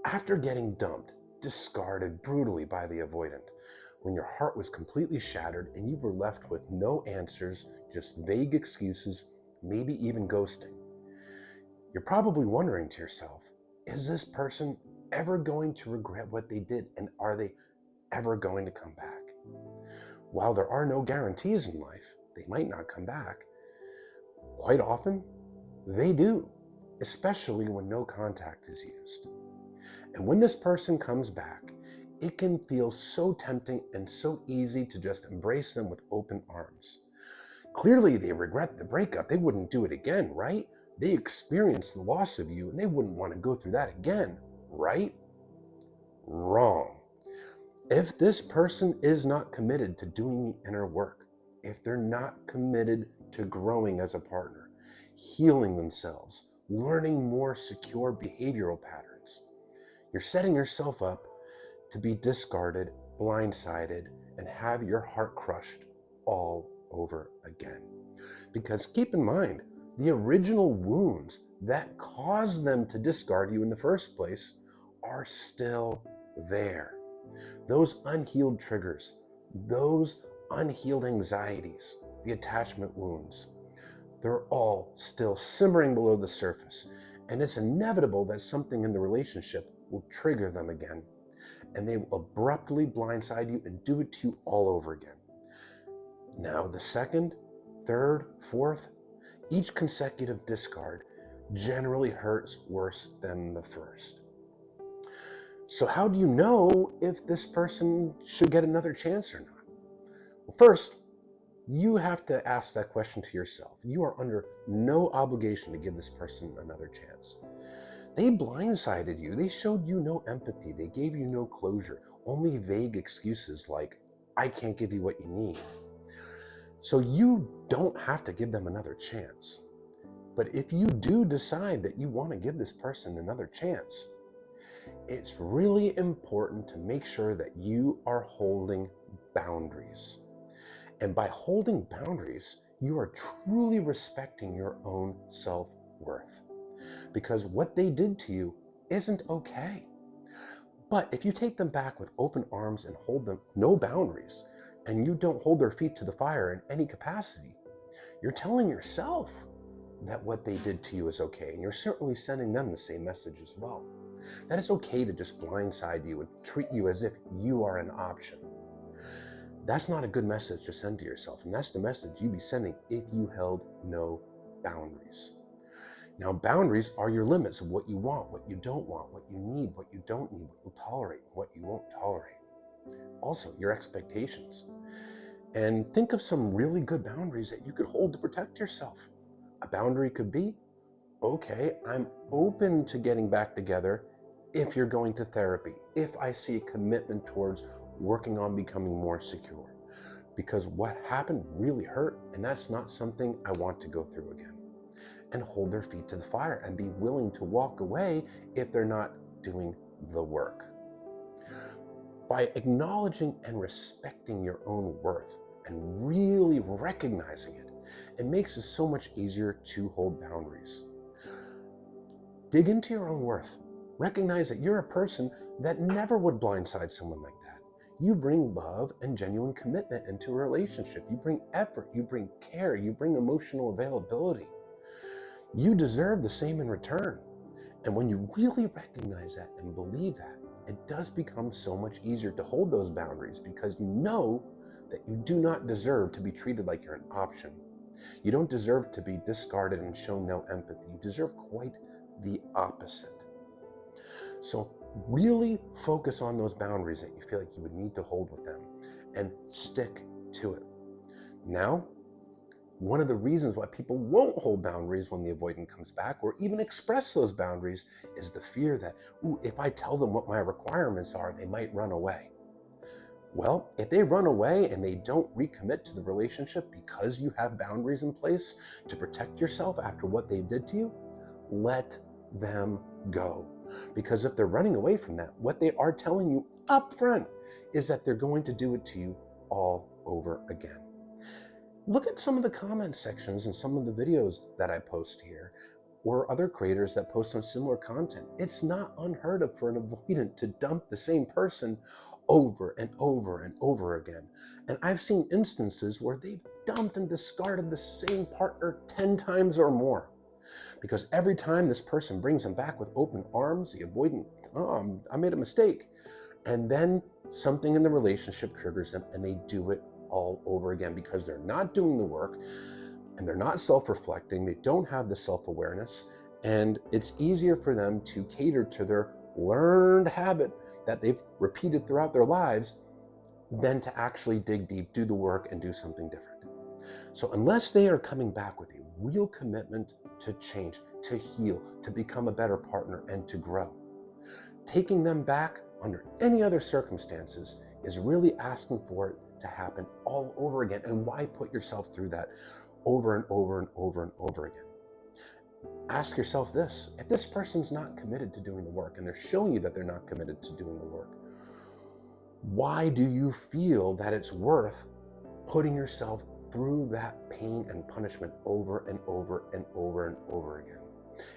After getting dumped, discarded brutally by the avoidant, when your heart was completely shattered and you were left with no answers, just vague excuses, maybe even ghosting, you're probably wondering to yourself, is this person ever going to regret what they did, and are they ever going to come back? While there are no guarantees in life, they might not come back. Quite often, they do, especially when no contact is used. And when this person comes back, it can feel so tempting and so easy to just embrace them with open arms. Clearly, they regret the breakup. They wouldn't do it again, right? They experienced the loss of you and they wouldn't want to go through that again, right? Wrong. If this person is not committed to doing the inner work, if they're not committed to growing as a partner, healing themselves, learning more secure behavioral patterns, you're setting yourself up to be discarded, blindsided, and have your heart crushed all over again. Because keep in mind, the original wounds that caused them to discard you in the first place are still there. Those unhealed triggers, those unhealed anxieties, the attachment wounds, they're all still simmering below the surface. And it's inevitable that something in the relationship will trigger them again. And they will abruptly blindside you and do it to you all over again. Now, the second, third, fourth, each consecutive discard generally hurts worse than the first. So how do you know if this person should get another chance or not? Well, first, you have to ask that question to yourself. You are under no obligation to give this person another chance. They blindsided you. They showed you no empathy. They gave you no closure, only vague excuses like, I can't give you what you need. So you don't have to give them another chance. But if you do decide that you want to give this person another chance, it's really important to make sure that you are holding boundaries. And by holding boundaries, you are truly respecting your own self-worth. Because what they did to you isn't okay. But if you take them back with open arms and hold them no boundaries, and you don't hold their feet to the fire in any capacity, you're telling yourself that what they did to you is okay, and you're certainly sending them the same message as well. That it's okay to just blindside you and treat you as if you are an option. That's not a good message to send to yourself, and that's the message you'd be sending if you held no boundaries. Now, boundaries are your limits of what you want, what you don't want, what you need, what you don't need, what you'll tolerate, what you won't tolerate. Also, your expectations. And think of some really good boundaries that you could hold to protect yourself. A boundary could be, okay, I'm open to getting back together if you're going to therapy, if I see a commitment towards working on becoming more secure. Because what happened really hurt, and that's not something I want to go through again. And hold their feet to the fire and be willing to walk away if they're not doing the work. By acknowledging and respecting your own worth and really recognizing it, it makes it so much easier to hold boundaries. Dig into your own worth. Recognize that you're a person that never would blindside someone like that. You bring love and genuine commitment into a relationship. You bring effort, you bring care, you bring emotional availability. You deserve the same in return. And when you really recognize that and believe that, it does become so much easier to hold those boundaries because you know that you do not deserve to be treated like you're an option. You don't deserve to be discarded and shown no empathy. You deserve quite the opposite. So really focus on those boundaries that you feel like you would need to hold with them and stick to it. Now, one of the reasons why people won't hold boundaries when the avoidant comes back or even express those boundaries is the fear that, if I tell them what my requirements are, they might run away. Well, if they run away and they don't recommit to the relationship because you have boundaries in place to protect yourself after what they did to you, let them go. Because if they're running away from that, what they are telling you up front is that they're going to do it to you all over again. Look at some of the comment sections and some of the videos that I post here. or other creators that post on similar content. It's not unheard of for an avoidant to dump the same person over and over and over again. And I've seen instances where they've dumped and discarded the same partner 10 times or more. Because every time this person brings them back with open arms, the avoidant, oh, I made a mistake. And then something in the relationship triggers them and they do it all over again because they're not doing the work and they're not self-reflecting. They don't have the self-awareness, and it's easier for them to cater to their learned habit that they've repeated throughout their lives than to actually dig deep, do the work, and do something different. So unless they are coming back with a real commitment to change, to heal, to become a better partner, and to grow, taking them back under any other circumstances is really asking for it to happen all over again. And why put yourself through that over and over and over and over again? Ask yourself this: if this person's not committed to doing the work and they're showing you that they're not committed to doing the work, why do you feel that it's worth putting yourself through that pain and punishment over and over and over and over again?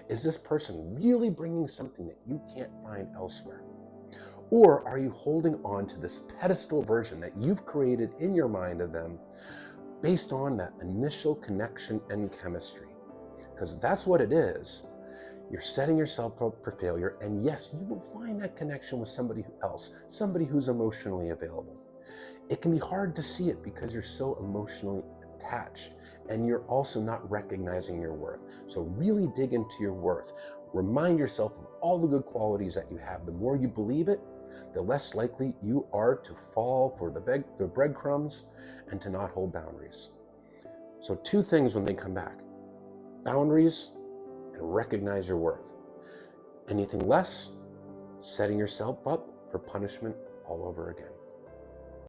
Is this person really bringing something that you can't find elsewhere? Or are you holding on to this pedestal version that you've created in your mind of them based on that initial connection and chemistry? Because that's what it is. You're setting yourself up for failure, and yes, you will find that connection with somebody else, somebody who's emotionally available. It can be hard to see it because you're so emotionally attached and you're also not recognizing your worth. So really dig into your worth. Remind yourself of all the good qualities that you have. The more you believe it, the less likely you are to fall for the breadcrumbs and to not hold boundaries. So 2 things when they come back: boundaries and recognize your worth. Anything less, setting yourself up for punishment all over again.